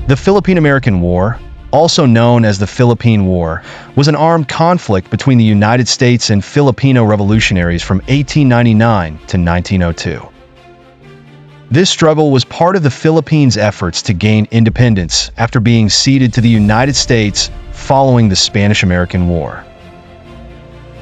The Philippine-American War, also known as the Philippine War, was an armed conflict between the United States and Filipino revolutionaries from 1899 to 1902. This struggle was part of the Philippines' efforts to gain independence after being ceded to the United States following the Spanish-American War.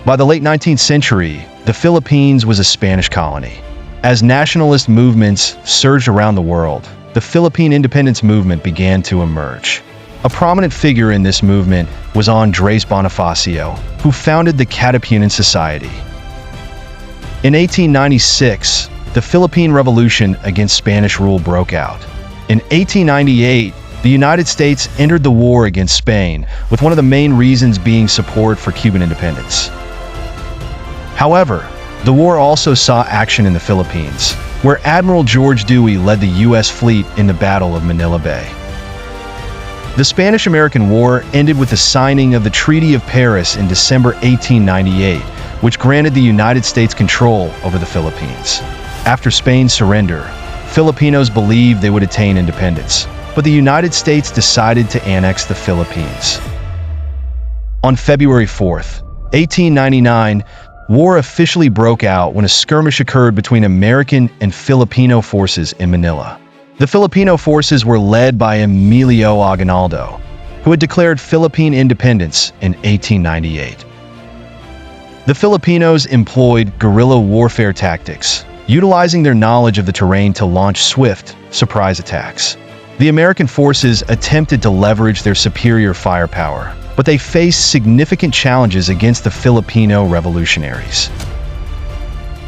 By the late 19th century, the Philippines was a Spanish colony. As nationalist movements surged around the world, the Philippine independence movement began to emerge. A prominent figure in this movement was Andres Bonifacio, who founded the Katipunan Society. In 1896, the Philippine Revolution against Spanish rule broke out. In 1898, the United States entered the war against Spain, with one of the main reasons being support for Cuban independence. However, the war also saw action in the Philippines, where Admiral George Dewey led the U.S. fleet in the Battle of Manila Bay. The Spanish-American War ended with the signing of the Treaty of Paris in December 1898, which granted the United States control over the Philippines. After Spain's surrender, Filipinos believed they would attain independence, but the United States decided to annex the Philippines. On February 4th, 1899, war officially broke out when a skirmish occurred between American and Filipino forces in Manila. The Filipino forces were led by Emilio Aguinaldo, who had declared Philippine independence in 1898. The Filipinos employed guerrilla warfare tactics, utilizing their knowledge of the terrain to launch swift, surprise attacks. The American forces attempted to leverage their superior firepower, but they faced significant challenges against the Filipino revolutionaries.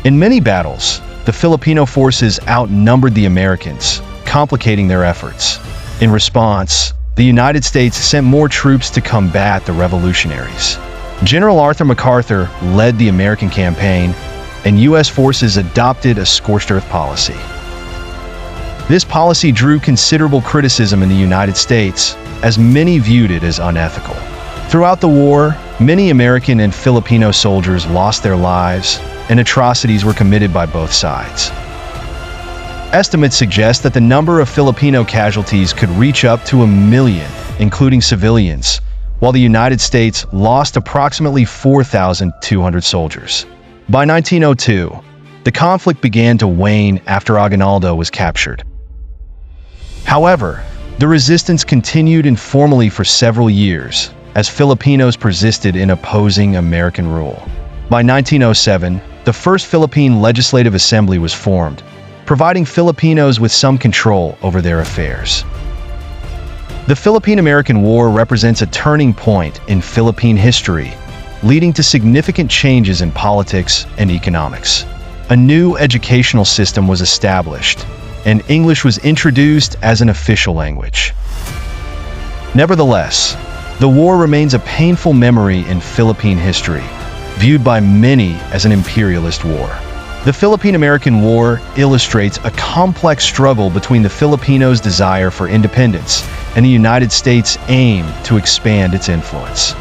In many battles, the Filipino forces outnumbered the Americans, complicating their efforts. In response, the United States sent more troops to combat the revolutionaries. General Arthur MacArthur led the American campaign, and U.S. forces adopted a scorched earth policy. This policy drew considerable criticism in the United States, as many viewed it as unethical. Throughout the war, many American and Filipino soldiers lost their lives, and atrocities were committed by both sides. Estimates suggest that the number of Filipino casualties could reach up to 1 million, including civilians, while the United States lost approximately 4,200 soldiers. By 1902, the conflict began to wane after Aguinaldo was captured. However, the resistance continued informally for several years, as Filipinos persisted in opposing American rule. By 1907, the first Philippine Legislative Assembly was formed, providing Filipinos with some control over their affairs. The Philippine-American War represents a turning point in Philippine history, leading to significant changes in politics and economics. A new educational system was established, and English was introduced as an official language. Nevertheless, the war remains a painful memory in Philippine history, viewed by many as an imperialist war. The Philippine-American War illustrates a complex struggle between the Filipinos' desire for independence and the United States' aim to expand its influence.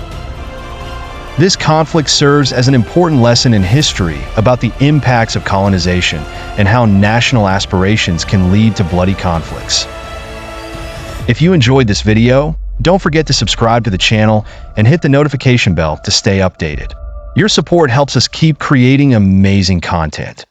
This conflict serves as an important lesson in history about the impacts of colonization and how national aspirations can lead to bloody conflicts. If you enjoyed this video, don't forget to subscribe to the channel and hit the notification bell to stay updated. Your support helps us keep creating amazing content.